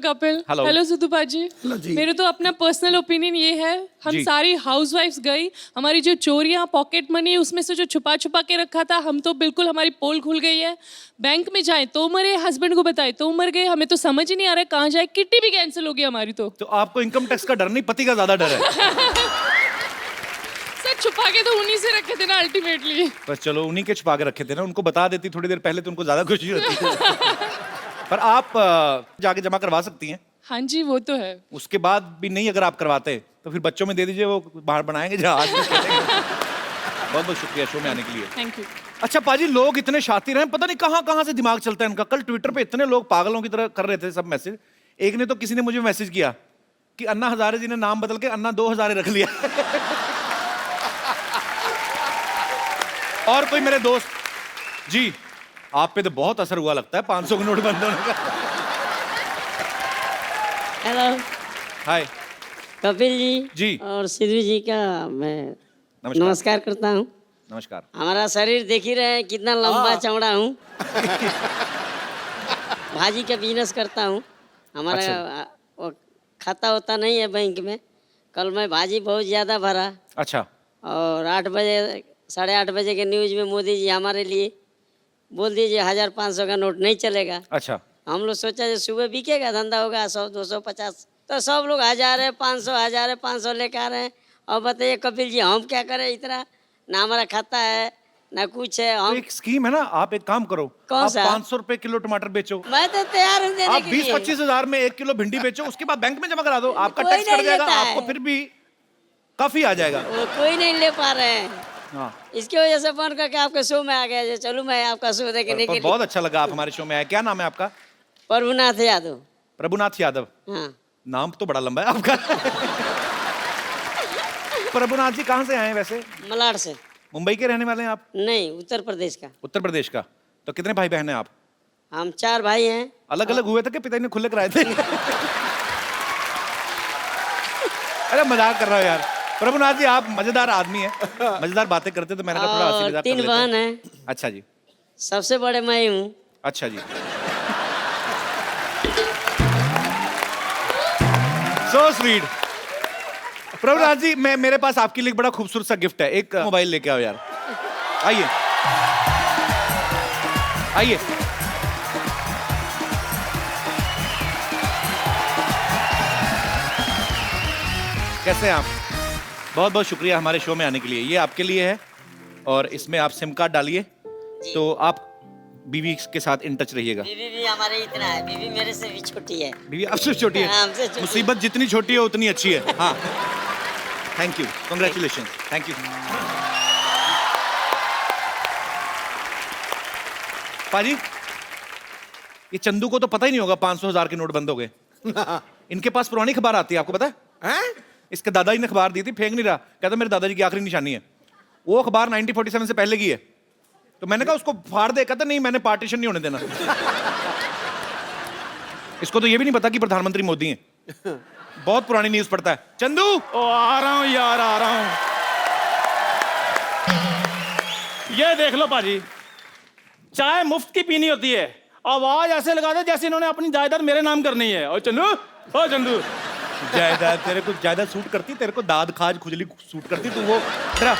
Kapil. Hello सुधुपा जी। मेरे तो अपना पर्सनल ओपिनियन ये है, हम सारी हाउसवाइफ्स गई, हमारी जो चोरियां पॉकेट मनी उसमें से जो छुपा छुपा के रखा था, हम तो बिल्कुल हमारी पोल खुल गई है। बैंक में जाए तो मरे, हस्बैंड को बताए तो मर गए, हमें तो समझ ही नहीं आ रहा है कहाँ जाए। किट्टी भी कैंसिल हो गई हमारी। तो आपको इनकम टैक्स का डर नहीं, पति का ज्यादा डर है। छुपा के तो उन्हीं से रखे थे ना अल्टीमेटली। बस चलो, उन्हीं के छुपा के रखे थे ना, उनको बता देती थोड़ी देर पहले तो उनको ज्यादा खुशी होती। पर आप जाके जमा करवा सकती हैं। हाँ जी, वो तो है। उसके बाद भी नहीं अगर आप करवाते तो फिर बच्चों में दे दीजिए, वो बाहर बनाएंगे जहाज। बहुत बहुत शुक्रिया शो में आने के लिए। Thank you. अच्छा पाजी, लोग इतने शातिर हैं, पता नहीं कहाँ कहाँ से दिमाग चलता है इनका। कल ट्विटर पे इतने लोग पागलों की तरह कर रहे थे सब मैसेज। एक ने तो किसी ने मुझे मैसेज किया कि अन्ना हजारे जी ने नाम बदल के अन्ना 2 हजारे रख लिया। और कोई मेरे दोस्त जी, आप पे तो बहुत असर हुआ लगता है 500 के नोट बंद होने का। हेलो हाय कपिल जी और सिद्धू जी का मैं नमस्कार करता हूँ। नमस्कार। हमारा शरीर देख ही रहे हैं कितना लंबा चौड़ा हूँ। भाजी का बिजनेस करता हूँ। हमारा वो खाता होता नहीं है बैंक में। कल मैं भाजी बहुत ज़्यादा भरा। अच्छा। और 8 बजे 8:30 बजे के न्यूज़ में मोदी जी हमारे लिए बोल दीजिए 1500 का नोट नहीं चलेगा। अच्छा। हम लोग सोचा जो सुबह बिकेगा, धंधा होगा 100, 200, 50, तो सब लोग 1000 500 500 लेकर आ रहे हैं। और बताइए कपिल जी हम क्या करें, इतना ना हमारा खाता है ना कुछ है। हम तो एक स्कीम है ना, आप एक काम करो, कौन सा? 500 रुपए किलो टमाटर बेचो। मैं तो तैयार हूँ देने आप के लिए। 20-25 हजार में 1 किलो भिंडी बेचो, उसके बाद बैंक में जमा करा दो, आपका कोई टैक्स कट नहीं जाएगा, लेता है। आपको फिर भी काफी आ जाएगा। वो कोई नहीं ले पा रहे हैं। हाँ। इसकी वजह से फोन करके आपके शो में आ गया। चलो मैं आपका शो देखने के लिए। बहुत अच्छा लगा आप हमारे शो में आए। क्या नाम है आपका? प्रभुनाथ यादव। प्रभुनाथ यादव। हाँ। नाम तो बड़ा लंबा है आपका। प्रभुनाथ जी कहाँ से आए हैं वैसे? मलाड से। मुंबई के रहने वाले हैं आप? नहीं, उत्तर प्रदेश का। उत्तर प्रदेश का। तो कितने भाई बहन हैं आप? हम 4 भाई हैं। अलग अलग हुए थे कि पिताजी ने खुले कराए थे? अरे मजाक कर रहा हूँ यार। प्रभुनाथ जी आप मजेदार आदमी हैं, मजेदार बातें करते, तो मैंने कहा थोड़ा हंसी मजाक कर 3 लेते बहन हैं। हैं। अच्छा जी। सबसे बड़े मैं ही हूँ। अच्छा जी। So sweet. प्रभुनाथ जी, मेरे पास आपके लिए बड़ा खूबसूरत सा गिफ्ट है। एक मोबाइल लेके आओ यार। आइए आइए। कैसे हैं आप? बहुत बहुत शुक्रिया हमारे शो में आने के लिए। ये आपके लिए है और इसमें आप सिम कार्ड डालिए, तो आप बीवी के साथ इन टच रहिएगा। बीवी भी हमारे इतना है, बीवी मेरे से भी छोटी है। बीवी आपसे छोटी है? हमसे छोटी। मुसीबत जितनी छोटी है उतनी अच्छी है। हाँ, thank you, congratulation, thank you. पाजी, ये चंदू को तो पता ही नहीं होगा 500 हजार के नोट बंद हो गए। इनके पास पुरानी खबर आती है, आपको पता है? इसके दादाजी ने अखबार दी थी, फेंक नहीं रहा, कहता मेरे दादाजी की आखिरी निशानी है। वो अखबार 1947 से पहले की है। तो मैंने कहा उसको फाड़ दे, कहता नहीं मैंने पार्टीशन नहीं होने देना। इसको तो ये भी नहीं पता कि प्रधानमंत्री मोदी हैं। बहुत पुरानी न्यूज पढ़ता है। चंदू, ओ आ रहा हूं यार, आ रहा हूं। ये देख लो पाजी, चाय मुफ्त की पीनी होती है, आवाज ऐसे लगा दे जैसे इन्होंने अपनी जायदाद मेरे नाम करनी है। और चंदू, ओ चंदू, जायदाद तेरे को जायदाद सूट करती, तेरे को दाद खाज खुजली सूट करती, तू वो तेरा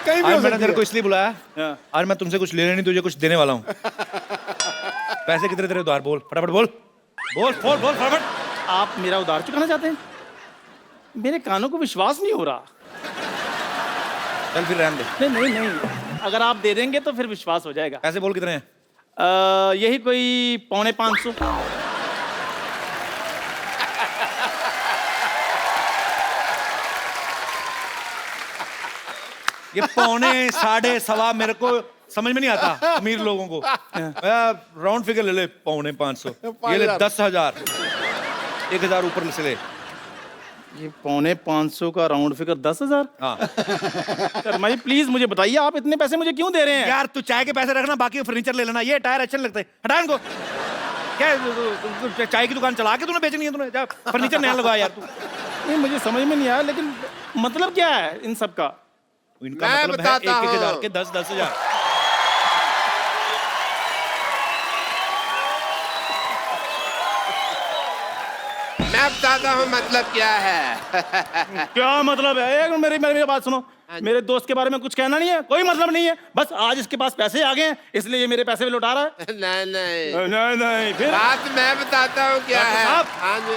कहीं भी आज मैंने तेरे को इसलिए बुलाया, हाँ। आज मैं तुमसे कुछ लेने नहीं, तुझे कुछ देने वाला हूँ। पैसे कितने तेरे उधार? बोल फटाफट, बोल बोल बोल बोल फटाफट। आप मेरा उधार चुकाना चाहते हैं? मेरे कानों को विश्वास नहीं हो रहा। चल फिर रहने दे। नहीं नहीं नहीं, अगर आप दे देंगे तो फिर विश्वास हो जाएगा। पैसे बोल कितने हैं? यही कोई 550। ये 5.25 7.25 मेरे को समझ में नहीं आता अमीर लोगों को। राउंड फिगर ले ले, 5.25 ये ले 10,000, 1,000 ऊपर से ले। ये 550 का राउंड फिगर 10,000। हाँ शर्मा जी प्लीज मुझे बताइए, आप इतने पैसे मुझे क्यों दे रहे हैं? यार तू चाय के पैसे रखना, बाकी फर्नीचर ले लेना। ये टायर अच्छे नहीं लगते, हटा इनको। क्या चाय की दुकान चला के तूने बेचनी है? तूने जा फर्नीचर नया लगा यार तू। नहीं मुझे समझ में नहीं आया, लेकिन मतलब क्या है इन सब का? इनका मतलब है 1,000 के 10,000। मैं बताता हूँ मतलब क्या है। क्या मतलब है? एक मिनट, मेरी बात सुनो। मेरे दोस्त के बारे में कुछ कहना नहीं है, कोई मतलब नहीं है, बस आज इसके पास पैसे आ गए हैं इसलिए ये मेरे पैसे भी लौटा रहा है। नहीं नहीं, नहीं नहीं, फिर बात मैं बताता हूँ क्या डॉक्टर है। साहब। हाँ जी,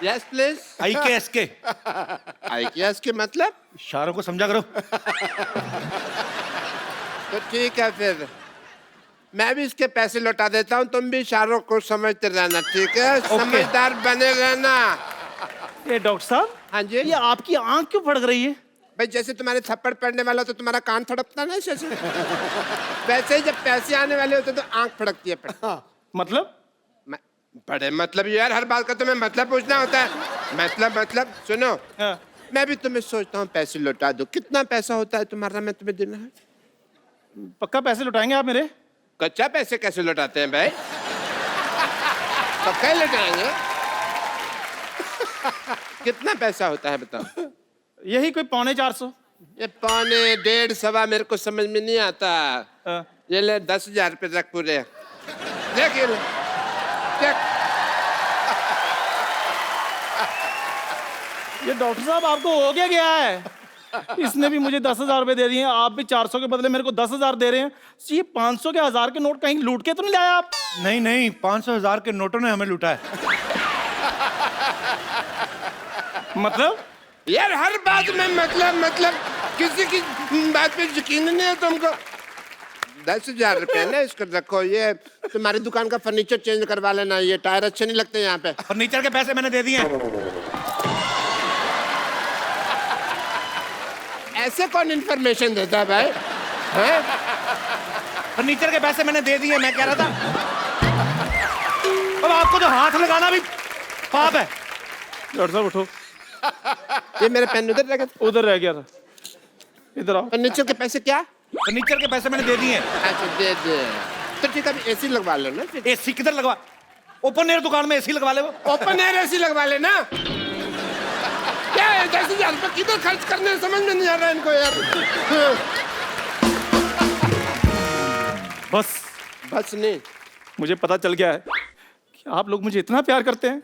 यस प्लीज। आई के एस के IKS के मतलब? इशारों को समझा करो। तो ठीक है, फिर मैं भी इसके पैसे लौटा देता हूँ, तुम भी इशारों को समझते रहना, ठीक है? समझदार बने रहना। ये डॉक्टर साहब, हाँ जी। ये आपकी आंख क्यों फड़क रही है? भाई जैसे तुम्हारे थप्पड़ पड़ने वाला तो तुम्हारा कान फड़कता ना ऐसे, वैसे ही जब पैसे आने वाले होते तो आंख फड़कती है। मतलब बड़े मतलब यार, हर बात का तुम्हें मतलब पूछना होता है। मतलब सुनो, हाँ। मैं भी तुम्हें सोचता हूँ पैसे लौटा दो। कितना पैसा होता है तुम्हारा, मैं तुम्हें देना है? पक्का पैसे लौटाएंगे आप मेरे? कच्चा पैसे कैसे लौटाते हैं भाई? पक्का ही लौटाएंगे। कितना पैसा होता है बताओ? यही कोई 450। ये 1.25, 1.5, सवा मेरे को समझ में नहीं आता। हाँ। ये ले 10,000 रुपये रख पूरे। देख ये ले, देख। ये डॉक्टर साहब आपको हो गया है? इसने भी मुझे 10,000 रुपए दे दिए हैं, आप भी 400 के बदले मेरे को 10,000 दे रहे हैं। ये 500 के 1000 के नोट कहीं लूट के तो नहीं लाया आप? नहीं नहीं, 500,000 के नोटों ने हमें लूटा है। मतलब यार हर बात में मतलब किसी की बात पे यकीन नहीं है तुमको। 10,000 रुपये ना, इसको रखो। ये तुम्हारी दुकान का फर्नीचर चेंज करवा लेना, ये टायर अच्छे नहीं लगते यहाँ पे। फर्नीचर के पैसे मैंने दे दिए हैं। ऐसे कौन इन्फॉर्मेशन देता है भाई? हैं? फर्नीचर के पैसे मैंने दे दिए, मैं कह रहा था। अब आपको तो हाथ लगाना भी पाप है। डॉक्टर साहब उठो। ये मेरा पेन उधर रह गया। उधर रह गया था, इधर आओ। फर्नीचर के पैसे क्या? फर्नीचर के पैसे मैंने दे दिए हैं। अच्छा दे दे। तो ठीक है, एसी लगवा लो ना फिर। एसी किधर लगवा? ओपन एयर दुकान में एसी लगवा ले वो। ओपन एयर एसी लगवा लेना। क्या है 10,000 रुपये किधर खर्च करने, समझ में नहीं आ रहा इनको यार। बस नहीं, मुझे पता चल गया है कि आप लोग मुझे इतना प्यार करते हैं।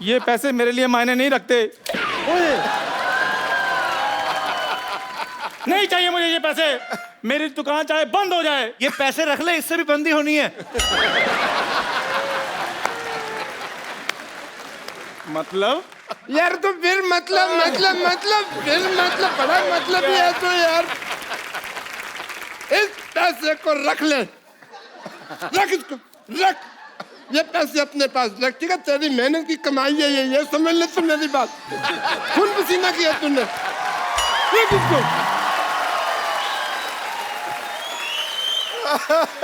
ये पैसे मेरे लिए मायने नहीं रखते। नहीं चाहिए मुझे ये पैसे। मेरी दुकान चाहे बंद हो जाए। ये पैसे रख ले, इससे भी बंदी होनी है। मतलब यार तो फिर मतलब बड़ा मतलब ही है तो यार। इस पैसे को रख ले, रख इसको, रख। ये पैसे अपने पास रख, ठीक है? तेरी मेहनत की कमाई है ये समझ ले तू मेरी बात। खून पसीना किया तूने, रख इसको।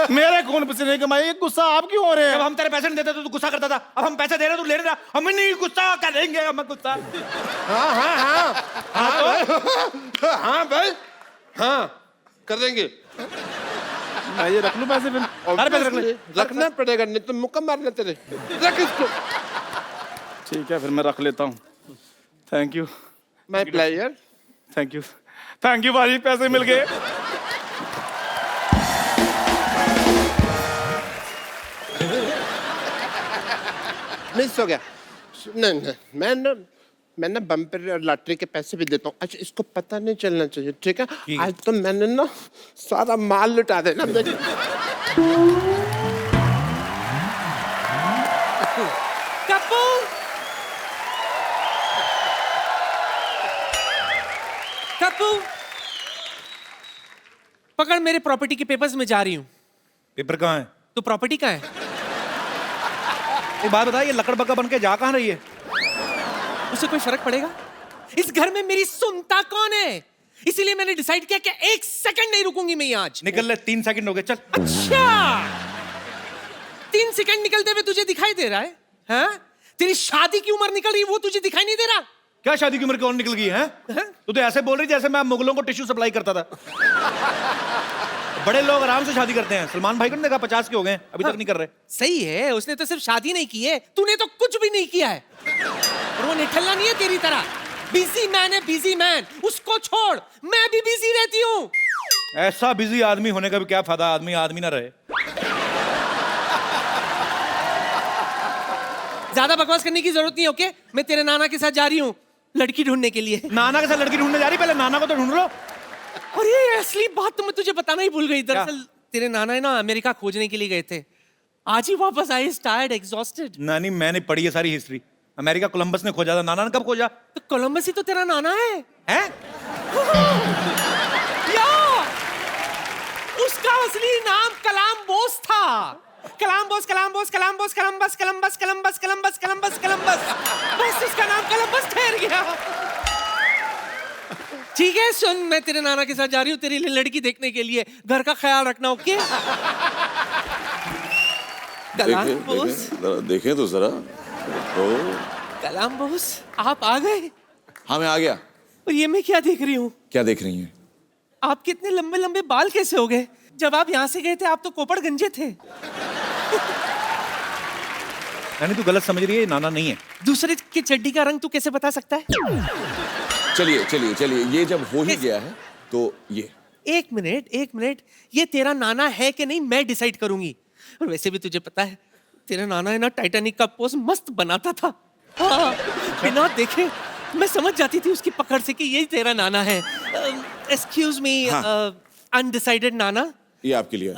मेरे खून पसीने की कमाई, गुस्सा आप क्यों हो रहे जब हैं? हम तेरे पैसे नहीं देते तो तू गुस्सा करता था। अब हम पैसे दे रहे, तू ले रहा। हमें नहीं गुस्सा करेंगे, हमें गुस्सा। हाँ भाई, हाँ करेंगे। मैं ये रख लूं पैसे फिर? सारे पैसे रख ले। रखना पड़ेगा, नहीं तो मुक्का मारना तेरे। रख इसको। ठीक है, फिर मैं रख लेता हूँ। Thank you, my player. Thank you भाई, पैसे मिल गए। मिस हो गया। नहीं मैं ना बम्पर और लॉटरी के पैसे भी देता हूँ। अच्छा इसको पता नहीं चलना चाहिए, ठीक है? आज तो मैंने ना सारा माल लुटा देना। कप्पू, कप्पू, पकड़ मेरे प्रॉपर्टी के पेपर्स में जा रही हूँ। पेपर कहाँ है? तो प्रॉपर्टी कहाँ है? एक बात बता, ये लकड़ बग्गा बन के जा कहाँ रही है? उससे कोई फर्क पड़ेगा? इस घर में मेरी सुनता कौन है? इसीलिए मैंने डिसाइड किया कि 1 सेकंड नहीं रुकूंगी मैं आज। निकल ले, 3 सेकंड हो गए, चल। अच्छा, 3 सेकंड निकलते हुए तुझे दिखाई दे रहा है? हाँ? तेरी शादी की उम्र निकल रही है, वो तुझे दिखाई नहीं दे रहा? क्या शादी की उम्र कौन निकल गई है? तू तो ऐसे बोल रही जैसे मैं मुगलों को टिश्यू सप्लाई करता था। बड़े लोग आराम से शादी करते हैं। सलमान भाई को नहीं देखा, 50 के हो गए, अभी तक नहीं कर रहे। सही है, उसने तो सिर्फ शादी नहीं की है, तूने तो कुछ भी नहीं किया है। और वो निठल्ला नहीं है तेरी तरह। बिजी मैन है, बिजी मैन। उसको छोड़, मैं भी बिजी रहती हूँ। ऐसा बिजी आदमी होने का भी क्या फायदा, आदमी ना रहे। ज्यादा बकवास करने की जरूरत नहीं, ओके? मैं तेरे नाना के साथ जा रही हूँ लड़की ढूंढने के लिए। नाना के साथ लड़की ढूंढने जा रही, पहले नाना को तो ढूंढ लो। और ये असली बात तो मैं तुझे बताना ही भूल गई। दरअसल तेरे नाना है ना अमेरिका खोजने के लिए गए थे, आज ही वापस आए, टायर्ड, एग्जॉस्टेड। नानी मैंने पढ़ी है सारी हिस्ट्री, अमेरिका कोलंबस ने खोजा था, नाना ने कब खोजा? तो कोलंबस ही तो तेरा नाना है। हैं? या उसका असली नाम कलाम्बोस था। Columbus Columbus Columbus Columbus Columbus Columbus Columbus Columbus Columbus, बस उसका नाम कलम्बस ठहर गया। ठीक है सुन, मैं तेरे नाना के साथ जा रही हूँ तेरी लिए लड़की देखने के लिए, घर का ख्याल रखना, ओके? कलाम्बोस, देखें तो जरा। कलाम्बोस आप आ गए? हाँ मैं आ गया। और ये मैं क्या देख रही हूँ? क्या देख रही हैं? आपके इतने लंबे लंबे बाल कैसे हो गए? जब आप यहाँ से गए थे आप तो कोपड़ गंजे थे। नानी तू गलत समझ रही है, ये नाना नहीं है। दूसरे की चड्डी का रंग तू कैसे बता सकता है? चलिए चलिए चलिए, ये जब हो ही गया है तो ये। एक मिनट, ये तेरा नाना है कि नहीं मैं डिसाइड करूंगी। और वैसे भी तुझे पता है तेरा नाना है ना टाइटैनिक का पोज मस्त बनाता था। हाँ, बिना देखे मैं समझ जाती थी उसकी पकड़ से कि ये तेरा नाना है। एक्सक्यूज मी, अनडिसाइडेड नाना। ये आपके लिए।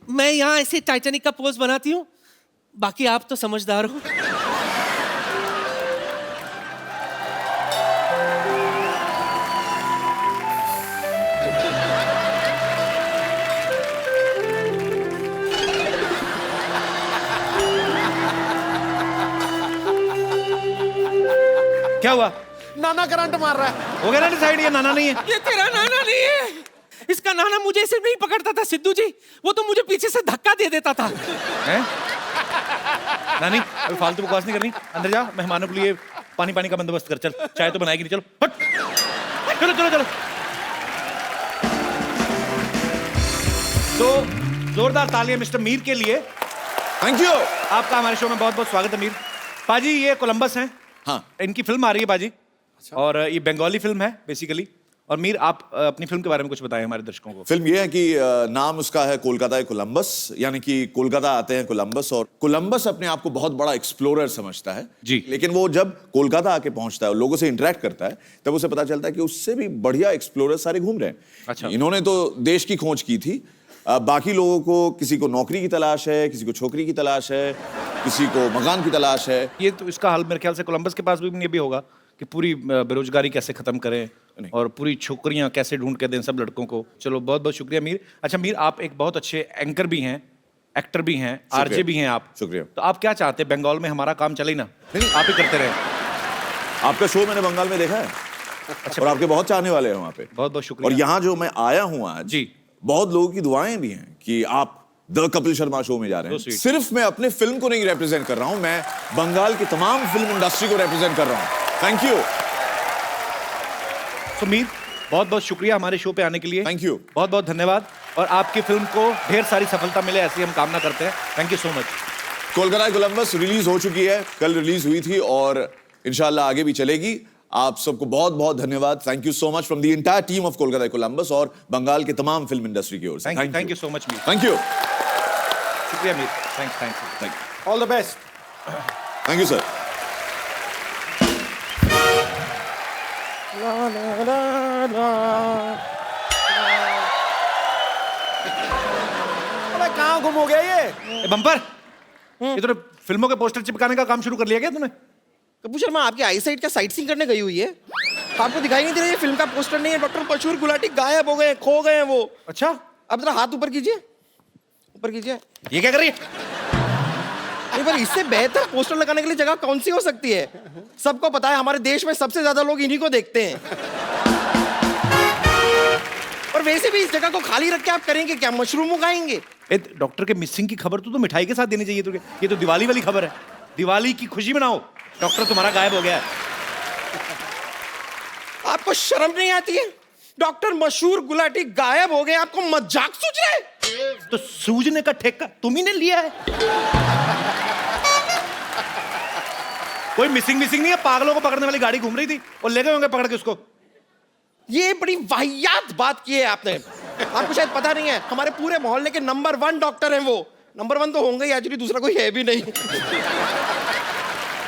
मैं यहाँ ऐसे टाइटैनिक का पोज बनाती हूँ, बाकी आप तो समझदार हो। क्या हुआ? नाना करंट मार रहा है। हो गया ना डिसाइड, ये नाना नहीं है। ये तेरा नाना नहीं है। इसका नाना मुझे सिर्फ नहीं पकड़ता था सिद्धू जी, वो तो मुझे पीछे से धक्का दे देता था। हैं? नानी अभी फालतू बकवास नहीं करनी, अंदर जा, मेहमानों के लिए पानी का बंदोबस्त कर। चल, चाय तो बनाएगी नहीं, चलो हट। चलो चलो चलो। तो जोरदार तालियां मिस्टर मीर के लिए। Thank you. आपका हमारे शो में बहुत बहुत स्वागत है मीर। पाजी ये कोलंबस हैं, हाँ इनकी फिल्म आ रही है पाजी। और ये बंगाली फिल्म है बेसिकली। और मीर आप अपनी फिल्म के बारे में कुछ बताएं हमारे दर्शकों को। फिल्म ये है कि नाम उसका है कोलकाता कोलंबस, यानी कि कोलकाता आते हैं कोलंबस, और कोलंबस अपने आप को बहुत बड़ा एक्सप्लोरर समझता है जी। लेकिन वो जब कोलकाता आके पहुंचता है और लोगों से इंटरेक्ट करता है तब उसे पता चलता है कि उससे भी बढ़िया एक्सप्लोरर सारे घूम रहे हैं। अच्छा। इन्होंने तो देश की खोज की थी, बाकी लोगों को किसी को नौकरी की तलाश है, किसी को छोकरी की तलाश है, किसी को मकान की तलाश है। ये तो इसका हाल मेरे ख्याल से कोलंबस के पास भी ये भी होगा कि पूरी बेरोजगारी कैसे खत्म करें और पूरी छोकरियां कैसे ढूंढ के दें सब लड़कों को। चलो बहुत बहुत शुक्रिया मीर। अच्छा मीर, आप एक बहुत अच्छे एंकर भी हैं, एक्टर भी हैं, आरजे भी हैं आप। शुक्रिया। तो आप क्या चाहते हैं, बंगाल में हमारा काम चले ना? नहीं आप ही करते रहे। आपका शो मैंने बंगाल में देखा है। अच्छा। और आपके बहुत चाहने वाले हैं वहाँ पे। बहुत बहुत शुक्रिया। और यहाँ जो मैं आया हूँ आज जी, बहुत लोगों की दुआएं भी हैं कि आप द कपिल शर्मा शो में जा रहे हैं। सिर्फ मैं अपने फिल्म को नहीं रिप्रेजेंट कर रहा हूं, मैं बंगाल की तमाम फिल्म इंडस्ट्री को रिप्रेजेंट कर रहा हूं। Thank you. तो मीर बहुत बहुत शुक्रिया हमारे शो पे आने के लिए। Thank you. बहुत बहुत धन्यवाद। और आपकी फिल्म को ढेर सारी सफलता मिले ऐसी हम कामना करते हैं। Thank you so much. Kolkata Columbus release हो चुकी है, कल रिलीज हुई थी और इंशाल्लाह आगे भी चलेगी। आप सबको बहुत बहुत धन्यवाद। Thank you so much from the entire team of Kolkata Columbus और बंगाल के तमाम फिल्म इंडस्ट्री की ओर से। Thank you so much Mir. Thank you. शुक्रिया Mir. Thanks. All the best. Thank you sir. कहाँ गुम हो गया ये? बम्पर, ये तूने फिल्मों के पोस्टर चिपकाने का काम शुरू कर लिया क्या तूने? कपूर शर्मा आपकी आई साइट क्या साइट सीइंग करने गई हुई है? आपको दिखाई नहीं दे रहा ये फिल्म का पोस्टर नहीं है? डॉक्टर मशहूर गुलाटी गायब हो गए, खो गए हैं वो। अच्छा, अब जरा हाथ ऊपर कीजिए, ऊपर कीजिए। ये क्या कर रही है? नहीं पर इससे बेहतर पोस्टर लगाने के लिए जगह कौन सी हो सकती है? सबको पता है हमारे देश में सबसे ज्यादा लोग इन्हीं को देखते हैं। और वैसे भी इस जगह को खाली रख के आप करेंगे क्या? मशरूम उगाएंगे? डॉक्टर के मिसिंग की खबर तो मिठाई के साथ देनी चाहिए तुझे। ये तो दिवाली वाली खबर है, दिवाली की खुशी मनाओ। डॉक्टर तुम्हारा गायब हो गया है। आपको शर्म नहीं आती है? डॉक्टर मशहूर गुलाटी गायब हो गए, आपको मजाक सूझ रहा है? तो सूझने का ठेका तुम ही ने लिया है। कोई मिसिंग नहीं है, पागलों को पकड़ने वाली गाड़ी घूम रही थी और ले गए होंगे पकड़ के उसको। ये बड़ी वाहियात बात की है आपने। आपको शायद पता नहीं है, हमारे पूरे मोहल्ले के नंबर 1 डॉक्टर हैं वो। नंबर 1 तो होंगे ही, एक्चुअली दूसरा कोई है भी नहीं।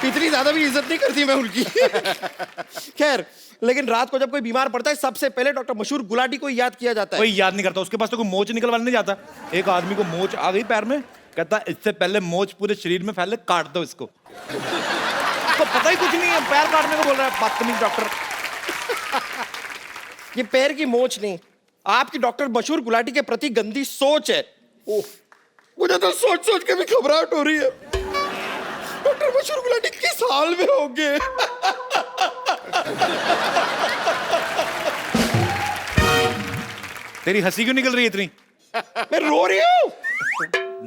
इतनी ज्यादा भी इज्जत नहीं करती मैं उनकी। खैर, लेकिन रात को जब कोई बीमार पड़ता है सबसे पहले डॉक्टर मशहूर गुलाटी को याद किया जाता है। कोई याद नहीं करता, उसके पास तो कोई मोच निकलवाने नहीं जाता। एक आदमी को मोच आ गई पैर में, कहता इससे पहले मोच पूरे शरीर में फैले, काट दो इसको। तो पता ही कुछ नहीं है, पैर काटने को बोल रहा है बदतमीज डॉक्टर। ये पैर की मोच नहीं, आपकी डॉक्टर मशहूर गुलाटी के प्रति गंदी सोच है। ओह, मुझे तो सोच सोच के भी घबराहट हो रही है। डॉक्टर मशहूर गुलाटी किस हाल में होंगे? तेरी हंसी क्यों निकल रही है इतनी? मैं रो रही हूँ।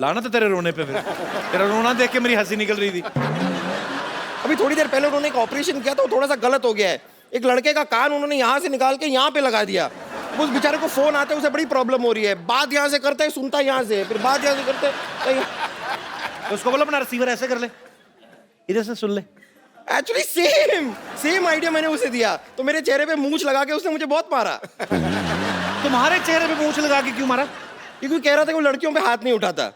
लाना तो तेरे रोने पे, फिर तेरा रोना देख के मेरी हंसी निकल रही थी। अभी थोड़ी देर पहले उन्होंने एक ऑपरेशन किया था, वो थोड़ा सा गलत हो गया है। एक लड़के का कान उन्होंने यहाँ से निकाल के यहाँ पे लगा दिया। उस बेचारे को फोन आते है, उसे बड़ी प्रॉब्लम हो रही है। बात यहाँ से करता है, सुनता यहाँ से, फिर बात यहाँ से करता है। तो उसको बोलो अपना रिसीवर ऐसे कर ले, इधर से सुन ले। एक्चुअली सेम आइडिया मैंने उसे दिया, तो मेरे चेहरे पे मूंछ लगा के उसने मुझे बहुत मारा। तुम्हारे चेहरे पे मूंछ लगा के क्यों मारा? क्योंकि कह रहा था कि वो लड़कियों पे हाथ नहीं उठाता।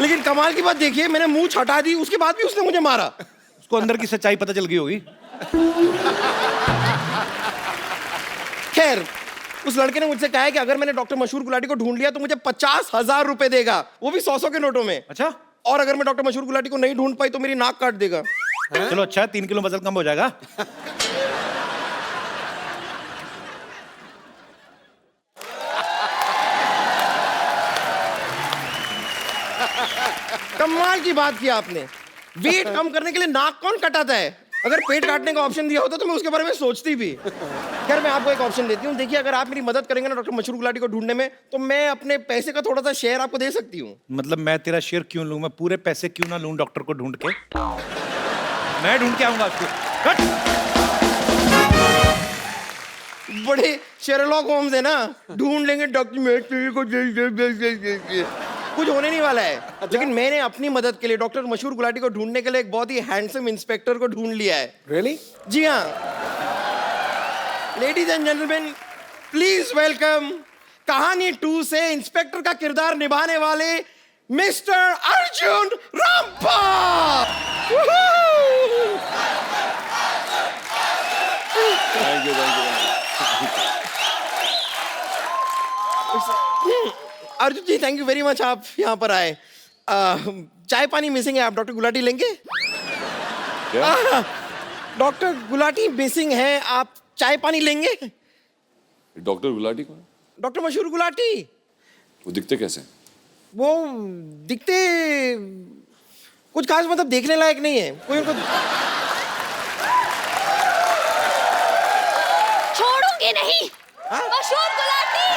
लेकिन कमाल की बात देखिए, मैंने मूंछ हटा दी, उसके बाद भी उसने मुझे मारा। उसको अंदर की सच्चाई पता चल गई होगी। खैर, उस लड़के ने मुझसे कहा है कि अगर मैंने डॉक्टर मशहूर गुलाटी को ढूंढ लिया तो मुझे 50,000 रुपए देगा, वो भी 100 के नोटों में। अच्छा, और अगर मैं डॉक्टर मशहूर गुलाटी को नहीं ढूंढ पाई तो मेरी नाक काट देगा। चलो अच्छा है, 3 किलो वजन कम हो जाएगा। कमाल की बात की आपने। वेट कम करने के लिए नाक कौन कटाता है? अगर पेट काटने का ऑप्शन दिया होता तो मैं उसके बारे में सोचती भी। खैर, मैं आपको एक ऑप्शन देती हूँ। देखिए, अगर आप मेरी मदद करेंगे ना डॉक्टर मशहूर गुलाटी को ढूंढने में, तो मैं अपने पैसे का थोड़ा सा शेयर आपको दे सकती हूँ। मतलब मैं तेरा शेयर क्यों लूं? मैं पूरे पैसे क्यों ना लूं डॉक्टर को ढूंढ के? मैं ढूंढ के आऊंगा उसको। हट! बड़े शेरलॉक होम्स है ना, ढूंढ लेंगे डॉक्यूमेंट्री को। कुछ होने नहीं वाला है। लेकिन मैंने अपनी मदद के लिए डॉक्टर मशहूर गुलाटी को ढूंढने के लिए एक बहुत ही हैंडसम इंस्पेक्टर को ढूंढ लिया है। रियली? जी हाँ। Ladies and gentleman, please welcome Kahaani 2 से इंस्पेक्टर का किरदार निभाने वाले mister Arjun Rampal. Thank you. Arjun ji, thank you very much, आप यहाँ पर आए। चाय पानी मिसिंग है, आप डॉक्टर गुलाटी लेंगे? डॉक्टर गुलाटी मिसिंग है, आप चाय पानी लेंगे? डॉक्टर गुलाटी कौन? डॉक्टर मशहूर गुलाटी। वो दिखते कैसे? वो दिखते कुछ खास, मतलब देखने लायक नहीं है कोई उनको। छोड़ूंगी नहीं। मशहूर गुलाटी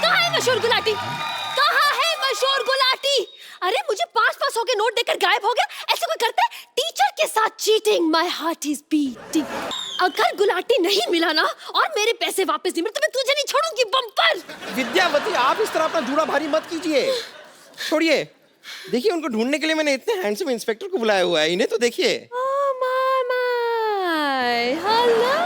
कहाँ है? मशहूर गुलाटी कहाँ है? मशहूर गुलाटी, अरे मुझे 500 के नोट देकर गायब हो गया। ऐसे कोई करता है? टीचर के साथ cheating. My heart is beating. अगर गुलाटी नहीं मिला ना और मेरे पैसे वापस नहीं मिले तो मैं तुझे नहीं छोड़ूंगी। बम्पर विद्यावती, आप इस तरह अपना जूड़ा भारी मत कीजिए। छोड़िए, देखिए उनको ढूंढने के लिए मैंने इतने हैंडसम इंस्पेक्टर को बुलाया हुआ है, इन्हें तो देखिए। Oh my, hello.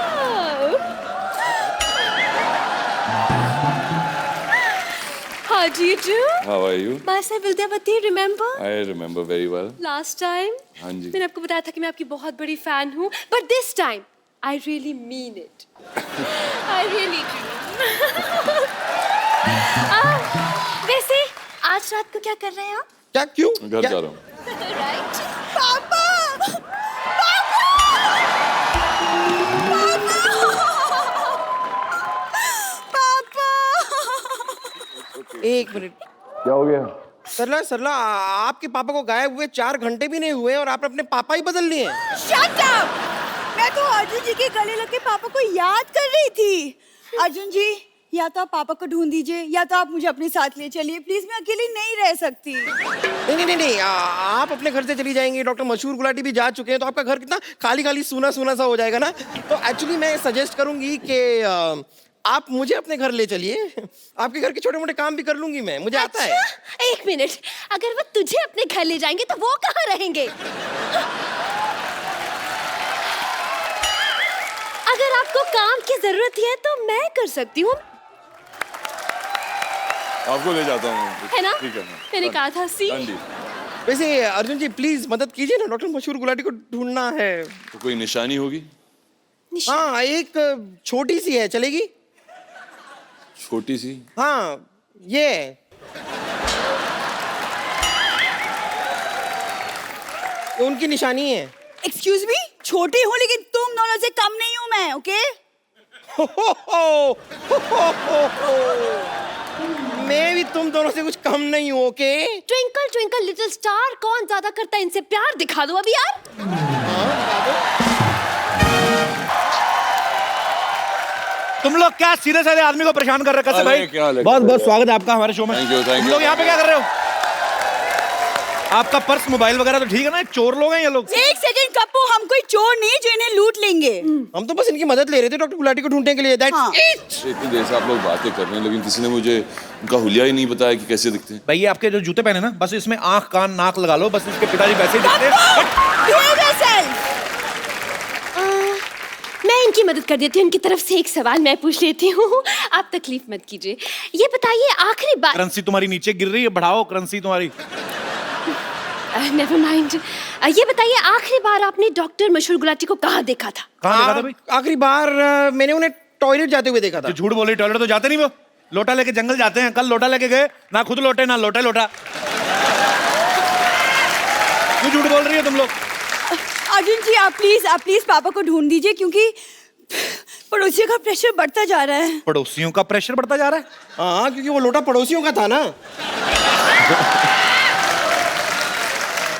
How do you do? How are you? Myself Vidyavati, remember? I remember very well. Last time? हाँ जी। मैंने आपको बताया था कि मैं आपकी बहुत बड़ी फैन हूँ, but this time I really mean it. I really do. वैसे आज रात को क्या कर रहे हैं आप? क्या? क्यों? घर क्या? जा रहा हूँ। Right? पापा! एक मिनट। क्या हो गया? सरला, आपके पापा को गायब हुए 4 घंटे भी नहीं हुए और आपने अपने पापा ही बदल लिए। Shut up! मैं तो अर्जुन जी के गले लग के पापा को याद कर रही थी। अर्जुन जी, या तो आप पापा को ढूंढ दीजिए या तो आप मुझे अपने साथ ले चलिए प्लीज, मैं अकेली नहीं रह सकती। नहीं, आप अपने घर से चली जाएंगी, डॉक्टर मशहूर गुलाटी भी जा चुके हैं, तो आपका घर कितना खाली खाली सूना सूना सा हो जाएगा ना। तो एक्चुअली मैं सजेस्ट करूंगी कि आप मुझे अपने घर ले चलिए। आपके घर के छोटे मोटे काम भी कर लूंगी मैं, मुझे आता है। एक मिनट, अगर वो तुझे अपने घर ले जाएंगे तो वो कहाँ रहेंगे? अगर आप आपको काम की जरूरत है तो मैं कर सकती हूँ, आपको ले जाता हूँ। है ना? ठीक है मैंने कहा था सी। Done deal. वैसे अर्जुन जी प्लीज मदद कीजिए ना, डॉक्टर मशहूर गुलाटी को ढूंढना है। तो कोई निशानी होगी? हाँ एक छोटी सी है, चलेगी? छोटी सी? हाँ ये उनकी निशानी है। एक्सक्यूज मी, छोटी हूँ लेकिन तुम दोनों से कम नहीं हूँ मैं, ओके? मैं भी तुम दोनों से कुछ कम नहीं हूँ, okay? Twinkle twinkle little star, कौन ज्यादा करता है इनसे प्यार, दिखा दो अभी यार। तुम लोग क्या सीधे साधे आदमी को परेशान कर रहे हो? कैसे अरे, भाई? क्या लग- बहुत बहुत स्वागत है आपका हमारे शो में। Thank you, thank तुम you. लोग यहाँ पे क्या कर रहे हो? आपका पर्स मोबाइल वगैरह तो ठीक है ना? चोर लोग हैं ये लोग। एक सेकंड कप्पू, हम कोई चोर नहीं जो इन्हें लूट लेंगे। हम तो बस इनकी मदद ले रहे थे डॉक्टर गुलाटी को ढूंढने के लिए। दैट्स हाँ। इट। इतनी देर से आप लोग बातें कर रहे हैं लेकिन किसी ने मुझे उनका हुलिया ही नहीं बताया कि कैसे दिखते हैं। भाई ये आपके जो जूते पहने ना, बस इसमें आंख कान नाक लगा लो, बस इसके पिताजी वैसे ही दिखते हैं। मैं इनकी मदद कर देती हूँ, इनकी तरफ से एक सवाल मैं पूछ लेती हूँ, आप तकलीफ मत कीजिए। ये बताइए आखिरी बार, करेंसी तुम्हारी नीचे गिर रही है, बढ़ाओ करेंसी तुम्हारी। नेवर माइंड, ये बताइए आखिरी बार आपने डॉक्टर मशहूर गुलाटी को कहाँ देखा था? कहाँ देखा था भाई? आखिरी बार मैंने उन्हें टॉयलेट जाते हुए देखा था। जो झूठ बोली, टॉयलेट तो जाते नहीं वो, लोटा लेके जंगल जाते हैं। कल लोटा लेके गए, ना खुद लोटे ना लोटे लोटा। क्यों झूठ बोल रही है तुम लोग? अर्जुन जी आप प्लीज पापा को ढूंढ दीजिए, क्योंकि पड़ोसियों का प्रेशर बढ़ता जा रहा है। पड़ोसियों का प्रेशर बढ़ता जा रहा है? हाँ क्योंकि वो लोटा पड़ोसियों का था ना।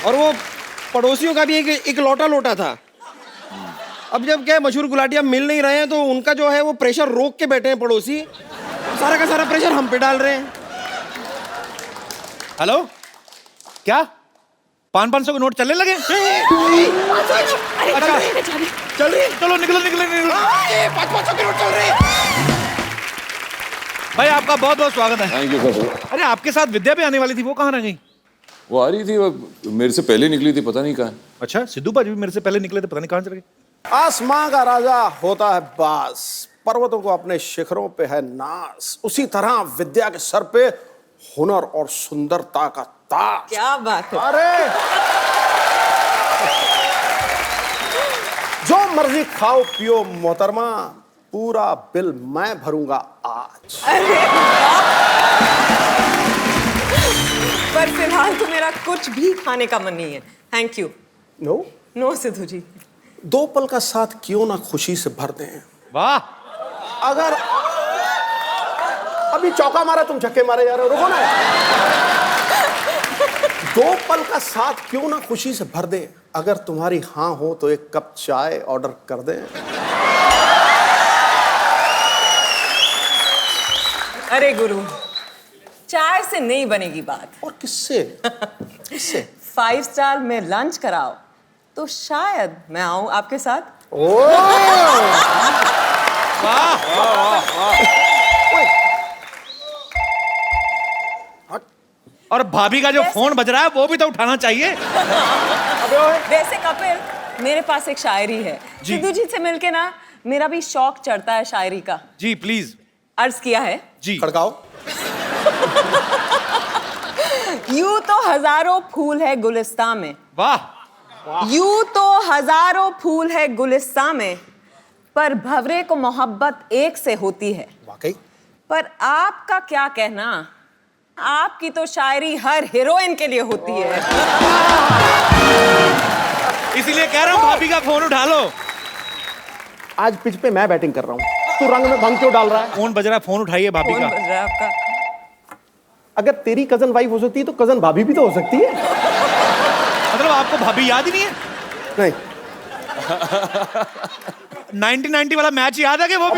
और वो पड़ोसियों का भी एक लोटा था। अब जब क्या मशहूर गुलाटी अब मिल नहीं रहे हैं तो उनका जो है वो प्रेशर रोक के बैठे हैं पड़ोसी, सारा का सारा प्रेशर हम पे डाल रहे हैं। हेलो, क्या 500 के नोट चलने लगे? अच्छा चल रही चलो निकलो। 500 के नोट चल रहे हैं। भाई आपका बहुत बहुत स्वागत है। Thank you sir. अरे आपके साथ विद्या भी आने वाली थी, वो कहाँ रह गई? वो आ रही थी, वो मेरे से पहले निकली थी, पता नहीं कहाँ है। अच्छा, सिद्धू भाजी भी मेरे से पहले निकले थे, पता नहीं कहाँ चले गए। आसमां का राजा होता है बास, पर्वतों को अपने शिखरों पे है नास, उसी तरह विद्या के सर पे हुनर और सुंदरता का ताज। क्या बात है। अरे जो मर्जी खाओ पियो मोहतरमा, पूरा बिल मैं भरूंगा आज। पर फिलहाल तो मेरा कुछ भी खाने का मन नहीं है, thank you. No no Sidhu ji. 2 पल का साथ क्यों ना खुशी से भर दें। वाह, अगर अभी चौका मारा तुम छक्के मारे जा रहे हो, रुको ना। 2 पल का साथ क्यों ना खुशी से भर दे, अगर तुम्हारी हाँ हो तो 1 कप चाय ऑर्डर कर दें। अरे गुरु, चाय से नहीं बनेगी बात। और किससे? किससे? 5 स्टार में लंच कराओ तो शायद मैं आऊं आपके साथ। और भाभी का जो फोन बज रहा है वो भी तो उठाना चाहिए। वैसे कपिल, मेरे पास एक शायरी है, सिद्धू जी से मिलके ना मेरा भी शौक चढ़ता है शायरी का। जी प्लीज। अर्ज किया है जी। खड़काओ। यूं तो हजारों फूल है गुलिस्तां में। वाह। यूं तो हजारों फूल है गुलिस्तां में, पर भंवरे को मोहब्बत एक से होती है। वाकई। पर आपका क्या कहना, आपकी तो शायरी हर हीरोइन के लिए होती है। इसीलिए कह रहा हूँ भाभी का फोन उठा लो। आज पिच पे मैं बैटिंग कर रहा हूँ, तू रंग में भंग क्यों डाल रहा है? फोन बज रहा है, फोन उठाइए भाभी कौन का। बज रहा है आपका? अगर तेरी कजन वाइफ हो सकती है तो कजन भाभी भी तो हो सकती है। मतलब आपको भाभी याद ही नहीं है? नहीं। 1990 वाला मैच याद है कि वो?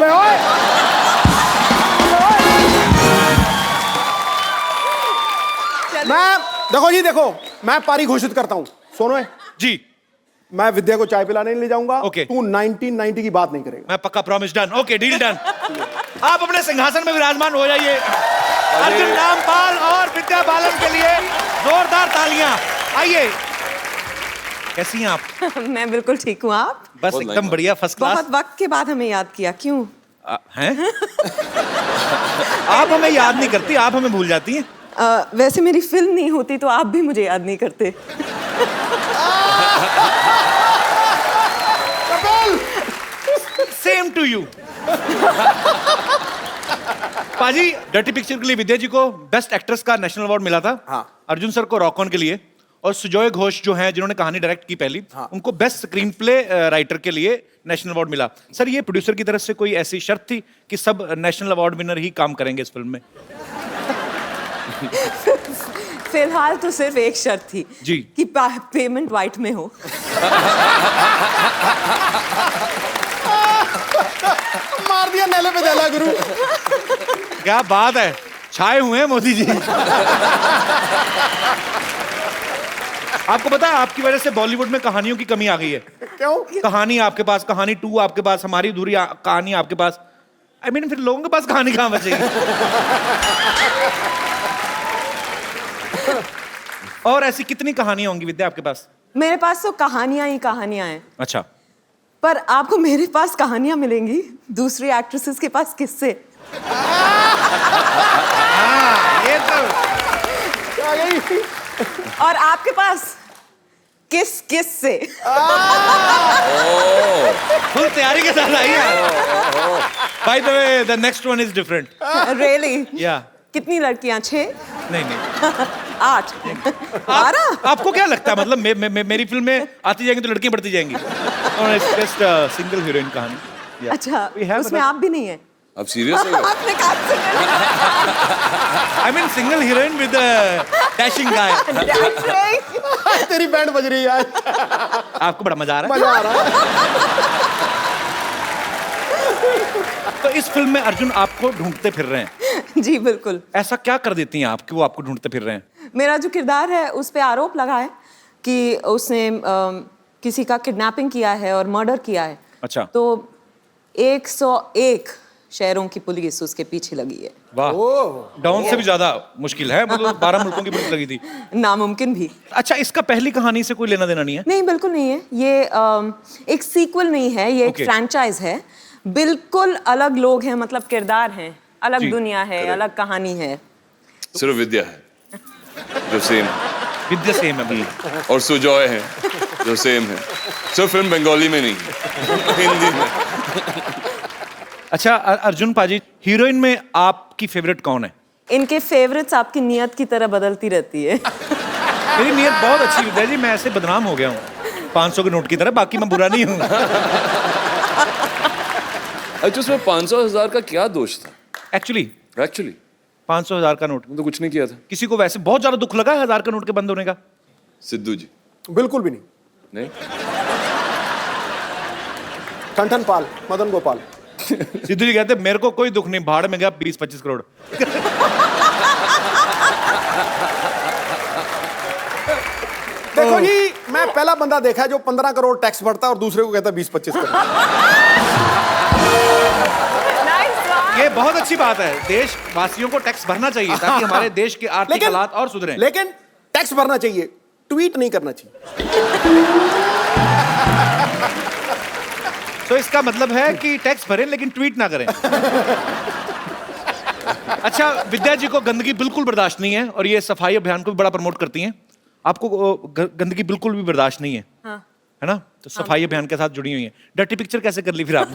मैं देखो जी, देखो मैं पारी घोषित करता हूँ। सोनो जी, मैं विद्या को चाय पिलाने नहीं ले जाऊंगा। ओके। तू 1990 की बात नहीं करेगा। मैं पक्का, promise, done. Okay, deal done. आप अपने सिंहासन में विराजमान हो जाइए। अर्जुन रामपाल और विद्या बालन के लिए जोरदार तालियां। आइए। कैसी हैं आप? मैं बिल्कुल ठीक हूँ। आप? बस एकदम बढ़िया, फर्स्ट क्लास। बहुत वक्त के बाद हमें याद किया, क्यों? हैं? आप हमें याद नहीं करती, आप हमें भूल जाती हैं। वैसे मेरी फिल्म नहीं होती तो आप भी मुझे याद नहीं करते। Same to you. पाजी, डर्टी पिक्चर के लिए विद्या जी को बेस्ट एक्ट्रेस का नेशनल अवार्ड मिला था। हाँ। अर्जुन सर को रॉक ऑन के लिए, और सुजॉय घोष जो हैं जिन्होंने कहानी डायरेक्ट की पहली, हाँ। उनको बेस्ट स्क्रीन प्ले राइटर के लिए नेशनल अवार्ड मिला। सर, ये प्रोड्यूसर की तरफ से कोई ऐसी शर्त थी कि सब नेशनल अवार्ड विनर ही काम करेंगे इस फिल्म में? फिलहाल तो सिर्फ एक शर्त थी जी कि पेमेंट व्हाइट में हो। मार दिया नेले पे देला गुरु। क्या बात है, छाए हुए हैं मोदी जी। आपको पता है आपकी वजह से बॉलीवुड में कहानियों की कमी आ गई है। क्यों? कहानी आपके पास, कहानी 2 आपके पास, हमारी अधूरी कहानी आपके पास। I mean, फिर लोगों के पास कहानी कहाँ बचेगी? और ऐसी कितनी कहानियां होंगी विद्या आपके पास? मेरे पास तो कहानियां ही कहानियां हैं। अच्छा, पर आपको मेरे पास कहानियां मिलेंगी, दूसरी एक्ट्रेसेस के पास किससे? ये तो और आपके पास किस से? फुल तैयारी के साथ आई है। By the way, the next one is different. Really? Yeah. कितनी लड़कियां? 6? नहीं 8? 12? आपको क्या लगता है, मतलब मेरी फिल्म में आती जाएंगी तो लड़कियां बढ़ती जाएंगी? जस्ट सिंगल हीरोइन कहानी। Yeah. अच्छा, We have उसमें आप भी नहीं है? आप सीरियस हो? आपने कहा I mean single heroine with a dashing guy. तेरी बैंड बज रही है यार। आपको बड़ा मजा आ रहा है? मजा आ रहा है। तो इस फिल्म में अर्जुन आपको ढूंढते फिर रहे हैं। जी बिल्कुल। ऐसा क्या कर देती हैं आप कि वो आपको ढूंढते फिर रहे हैं? मेरा जो किरदार है उस पे आरोप लगा है कि उसने किसी का किडनैपिंग किया है और मर्डर किया है। अच्छा। तो 101 शहरों की पुलिस उसके पीछे लगी है। वाह, डाउन से भी ज्यादा मुश्किल है, मतलब 12 मुल्कों की पुलिस लगी थी। नामुमकिन भी। अच्छा, इसका पहली कहानी से कोई लेना देना नहीं है? नहीं, बिल्कुल नहीं है। ये एक सीक्वल नहीं है, ये एक फ्रैंचाइज है। बिल्कुल अलग लोग हैं, मतलब किरदार हैं, अलग दुनिया है, अलग कहानी है। सिर्फ विद्या है जो सेम, विद्या सेम है और सुजॉय है जो सेम है। सिर्फ फिल्म बंगाली में नहीं, हिंदी में। अच्छा अर्जुन पाजी, हीरोइन में आपकी फेवरेट कौन है? इनके फेवरेट्स आपकी नियत की तरह बदलती रहती है। मेरी नियत बहुत अच्छी है विद्या जी, मैं ऐसे बदनाम हो गया हूँ 500 के नोट की तरह, बाकी मैं बुरा नहीं हूँ। अच्छा, उसमें 500,000 का क्या दोष था? एक्चुअली 500,000 का नोट तो कुछ नहीं किया था। किसी को वैसे बहुत ज्यादा दुख लगा 1000 का नोट के बंद होने का? सिद्धू जी? बिल्कुल भी नहीं। नहीं? ठन पाल, मदन गोपाल। सिद्धू जी कहते मेरे को कोई दुख नहीं, भाड़ में गया 20-25 करोड़। देखो जी, मैं पहला बंदा देखा है जो 15 करोड़ टैक्स भरता है और दूसरे को कहता है 20-25 करोड़। ये बहुत अच्छी बात है, देशवासियों को टैक्स भरना चाहिए ताकि हमारे देश के आर्थिक हालात और सुधरें। लेकिन टैक्स भरना चाहिए, ट्वीट नहीं करना चाहिए। तो इसका मतलब है कि टैक्स भरें लेकिन ट्वीट ना करें। अच्छा, विद्या जी को गंदगी बिल्कुल बर्दाश्त नहीं है और ये सफाई अभियान को भी बड़ा प्रमोट करती हैं। आपको गंदगी बिल्कुल भी बर्दाश्त नहीं है, हाँ। है ना? तो सफाई अभियान के साथ जुड़ी हुई है। डर्टी पिक्चर कैसे कर ली फिर आपने?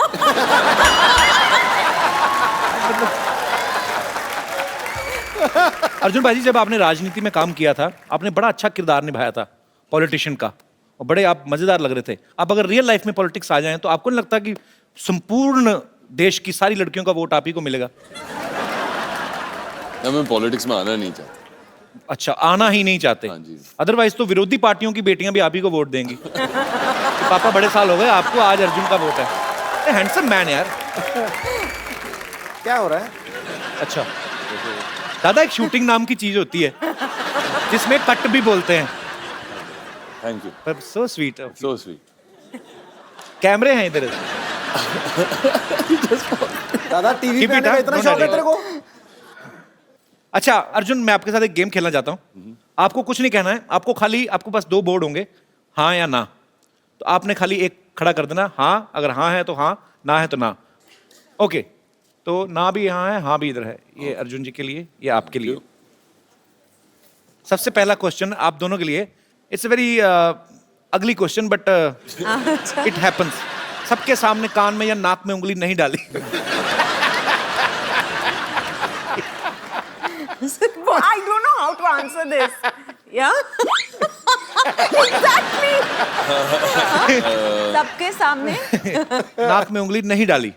अर्जुन भाई जी, जब आपने राजनीति में काम किया था, आपने बड़ा अच्छा किरदार निभाया था पॉलिटिशियन का, और बड़े आप मजेदार लग रहे थे। आप अगर रियल लाइफ में पॉलिटिक्स आ जाएं तो आपको नहीं लगता कि संपूर्ण देश की सारी लड़कियों का वोट आप ही को मिलेगा? ना, मैं पॉलिटिक्स में आना नहीं चाहता। अच्छा, आना ही नहीं चाहते? हाँ जी। अदरवाइज तो विरोधी पार्टियों की बेटियां भी आप ही को वोट देंगी। पापा बड़े साल हो गए आपको, आज अर्जुन का वोट है। हैंडसम मैन यार। क्या हो रहा है? अच्छा दादा, एक शूटिंग नाम की चीज होती है जिसमें कट भी बोलते हैं। Thank you. पर सो स्वीट, सो स्वीट। कैमरे हैं इधर। दादा टीवी पे आने का इतना शौक है तेरे को? अच्छा अर्जुन, मैं आपके साथ एक गेम खेलना चाहता हूँ। आपको कुछ नहीं कहना है, आपको पास 2 बोर्ड होंगे, हाँ या ना, तो आपने खाली एक खड़ा कर देना, हाँ, अगर हाँ है तो हाँ, ना है तो ना। ओके, तो ना भी यहाँ है, हाँ भी इधर है। ये अर्जुन जी के लिए, ये आपके लिए। सबसे पहला क्वेश्चन आप दोनों के लिए, it's a very ugly question but it happens. सबके सामने कान में या नाक में उंगली नहीं डाली। I don't know how to answer this. Yeah? Exactly. सबके सामने नाक में उंगली नहीं डाली।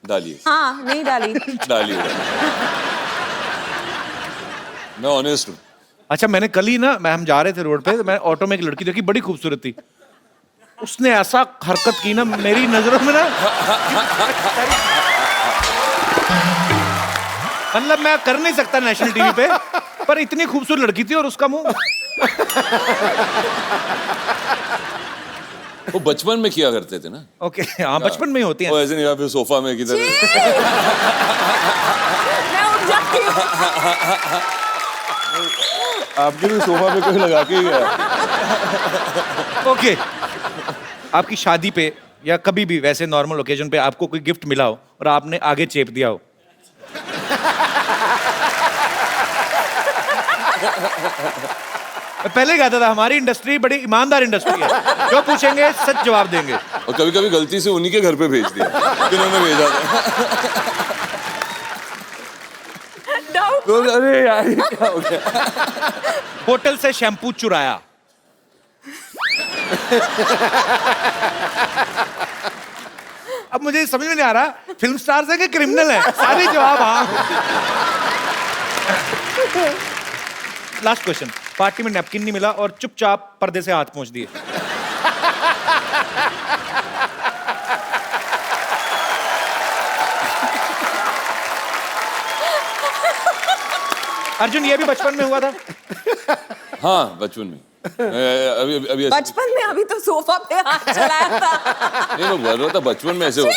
डालिए। हाँ, नहीं डाली। डालिए। मैं ऑनेस्ट हूँ। अच्छा, मैंने कल ही ना, हम जा रहे थे रोड पे, तो मैं ऑटो में एक लड़की देखी, बड़ी खूबसूरत थी। उसने ऐसा हरकत की ना मेरी नजरों में ना, मतलब मैं कर नहीं सकता नेशनल टीवी पे, पर इतनी खूबसूरत लड़की थी और उसका मुंह। वो बचपन में किया करते थे ना। ओके, हाँ, बचपन में ही होती है। वो ऐसे नहीं, या फिर सोफा में किधर। मैं उठ जाती हूँ। आपके भी सोफा पे कोई लगा के ही गया। ओके, आपकी शादी पे या कभी भी वैसे नॉर्मल ओकेजन पे आपको कोई गिफ्ट मिला हो और आपने आगे चेप दिया हो। मैं पहले कहता था हमारी इंडस्ट्री बड़ी ईमानदार इंडस्ट्री है, जो पूछेंगे सच जवाब देंगे। और कभी कभी गलती से उन्हीं के घर पे भेज दिया जिन्होंने भेजा था। तो अरे यार ये क्या हो गया। होटल से शैम्पू चुराया। अब मुझे समझ में नहीं आ रहा फिल्म स्टार्स है कि क्रिमिनल है। सारे जवाब हाँ। लास्ट क्वेश्चन, पार्टी में नैपकिन नहीं मिला और चुपचाप पर्दे से हाथ पहुंच दिए। अर्जुन, ये भी बचपन में हुआ था? हाँ, बचपन में। अभी बचपन में अभी तो सोफा पे हाथ चलाया था। नहीं, मैं बोल रहा था बचपन में ऐसे होते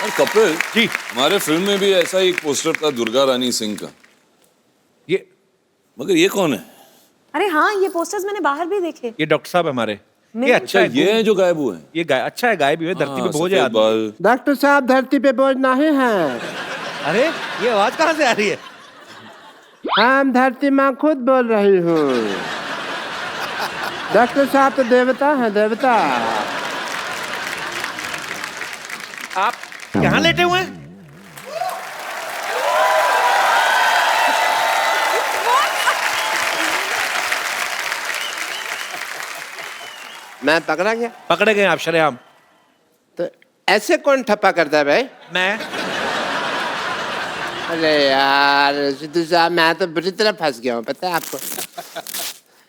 और कपिल जी, हमारे फिल्म में भी ऐसा एक पोस्टर था दुर्गा रानी सिंह का। ये मगर ये कौन है? अरे हाँ, ये पोस्टर्स मैंने बाहर भी देखे। ये डॉक्टर साहब हमारे। ये मेरे- अच्छा है, ये है जो गायब हुए हैं। ये अच्छा है, गायब भी हुए, धरती पे बोझ है सफेद आदमी। बाल। डॉक्टर साहब धरती पे बोझ नहीं है। अरे ये आवाज कहाँ से आ रही है? हम धरती माँ खुद बोल रही हूँ। डॉक्टर साहब तो देवता है, देवता। आप यहाँ लेटे हुए हैं? मैं पकड़ा गया? पकड़े गए आप शरेआम। तो ऐसे कौन ठप्पा करता है भाई? मैं। अरे यार सिद्धू साहब, मैं तो बुरी तरह फंस गया हूँ, पता है आपको?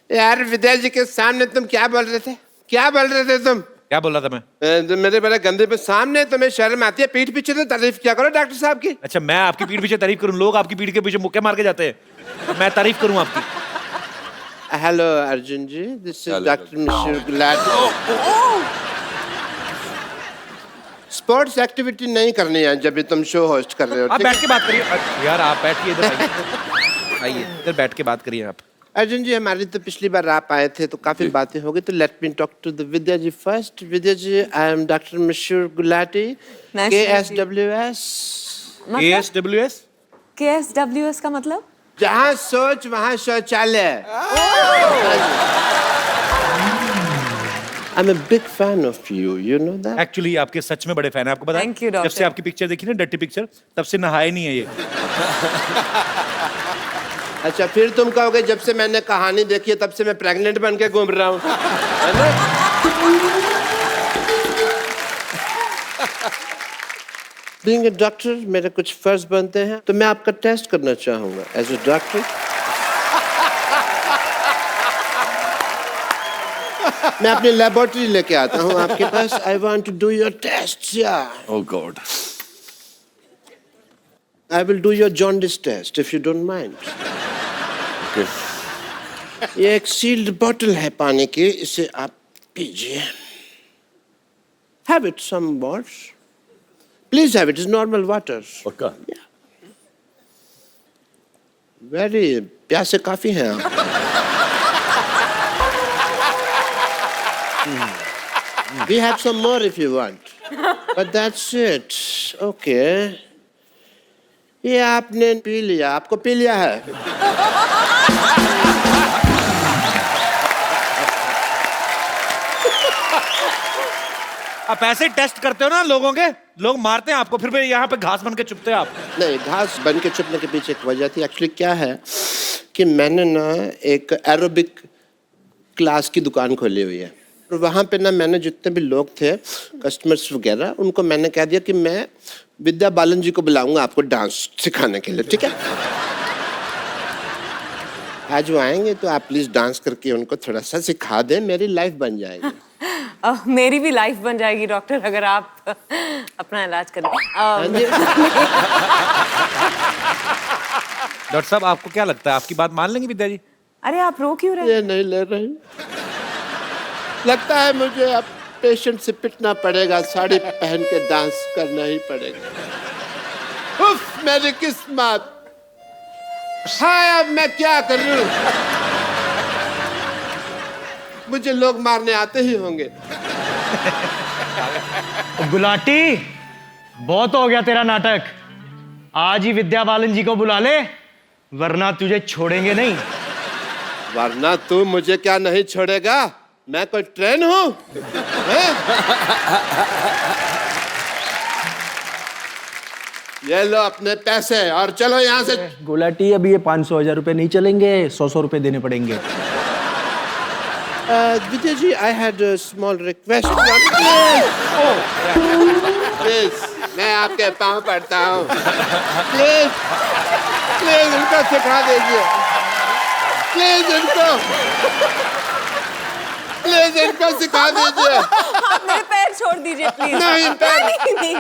यार विद्या जी के सामने तुम क्या बोल रहे थे? क्या बोल रहे थे तुम? क्या बोल रहा था मैं? जो मेरे बड़े गंदे पे सामने तुम्हें शर्म आती है, पीठ पीछे तो तारीफ क्या करो डॉक्टर साहब की। अच्छा, मैं आपकी पीठ पीछे तारीफ करूं? लोग आपकी पीठ के पीछे मुक्के मार के जाते हैं, मैं तारीफ करूं आपकी? Hello Arjun ji, this is Hello, doctor Mishra Gulati. Sports activity नहीं करनी है जब भी तुम शो होस्ट कर रहे हो। आप ठीक बैठ है? के बात करिए यार, आप बैठिए इधर, आइए इधर बैठ के बात करिए आप। अर्जुन जी, हमारी तो पिछली बार आप आए थे तो काफी बातें हो गई, तो let me talk to the Vidya ji first. Vidya ji, I am doctor Mishra Gulati, KSWS। KSWS? KSWS का मतलब? जहाँ सोच वहाँ शौचालय। I'm a big fan of you, you know that? Actually आपके सच में बड़े फैन है, आपको पता है? Thank you, जब doctor. से आपकी पिक्चर देखी ना, डर्टी पिक्चर, तब से नहाए नहीं है ये। अच्छा, फिर तुम कहोगे जब से मैंने कहानी देखी है तब से मैं प्रेग्नेंट बन के घूम रहा हूँ, है ना? Being a doctor, मेरे कुछ फर्ज बनते हैं, तो मैं आपका टेस्ट करना चाहूँगा एज अ डॉक्टर। मैं अपनी लेबोरेटरी लेके आता हूँ आपके पास। I want to do your tests, yeah. Oh God. I will do your jaundice test if you don't mind. Okay. ये एक सील्ड बोतल है पानी की, इसे आप पीजिए। Have it some words. Please have it. It's normal water. पक्का? वेरी प्यासे काफी हैं आप। We have some more if you want, but that's it. Okay. ये आपने पी लिया, आपको पी लिया है। आप ऐसे टेस्ट करते हो ना लोगों के, लोग मारते हैं आपको, फिर भी यहाँ पे घास बन के चुपते हैं आप। नहीं, घास बन के चुपने के पीछे एक वजह थी। एक्चुअली क्या है कि मैंने ना एक एरोबिक क्लास की दुकान खोली हुई है, और वहाँ पे ना मैंने जितने भी लोग थे कस्टमर्स वगैरह, उनको मैंने कह दिया कि मैं विद्या बालन जी को बुलाऊंगा आपको डांस सिखाने के लिए, ठीक है? आज वो आएंगे तो आप प्लीज डांस करके उनको थोड़ा सा सिखा दें, मेरी लाइफ बन जाएगी। मेरी भी लाइफ बन जाएगी डॉक्टर, अगर आप अपना इलाज करें। डॉक्टर साहब, आपको क्या लगता है, आपकी बात मान लेंगी विद्या जी? अरे आप रो क्यों रहे? ये नहीं ले रही, लगता है मुझे अब पेशेंट से पिटना पड़ेगा, साड़ी पहन के डांस करना ही पड़ेगा। उफ, मेरी किस्मत। हाँ, अब मैं क्या करूं? मुझे लोग मारने आते ही होंगे। गुलाटी, बहुत हो गया तेरा नाटक। आज ही विद्या बालन जी को बुला ले, वरना तुझे छोड़ेंगे नहीं। वरना तू मुझे क्या नहीं छोड़ेगा? मैं कोई ट्रेन हूं? ये लो अपने पैसे और चलो यहाँ से। गुलाटी, अभी ये 500-1000 रुपए नहीं चलेंगे, 100 रुपए देने पड़ेंगे। Vijay ji, I had a small request. Please, मैं आपके पाँव पड़ता हूँ। Please, please इनको सिखा दीजिए। Please इनको सिखा दीजिए। आप मेरे पैर छोड़ दीजिए प्लीज। नहीं, पैर नहीं,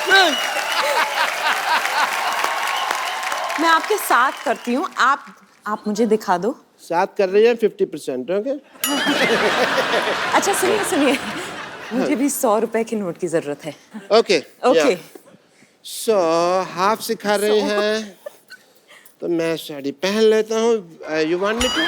Please. मैं आपके साथ करती हूँ, आप मुझे दिखा दो। साथ कर रही है 50%, ओके? अच्छा सुनिए, मुझे भी 100 रुपए के नोट की जरूरत है। ओके। ओके। सो हाफ सिखा रही हैं, तो मैं साड़ी पहन लेता हूँ। You want me to?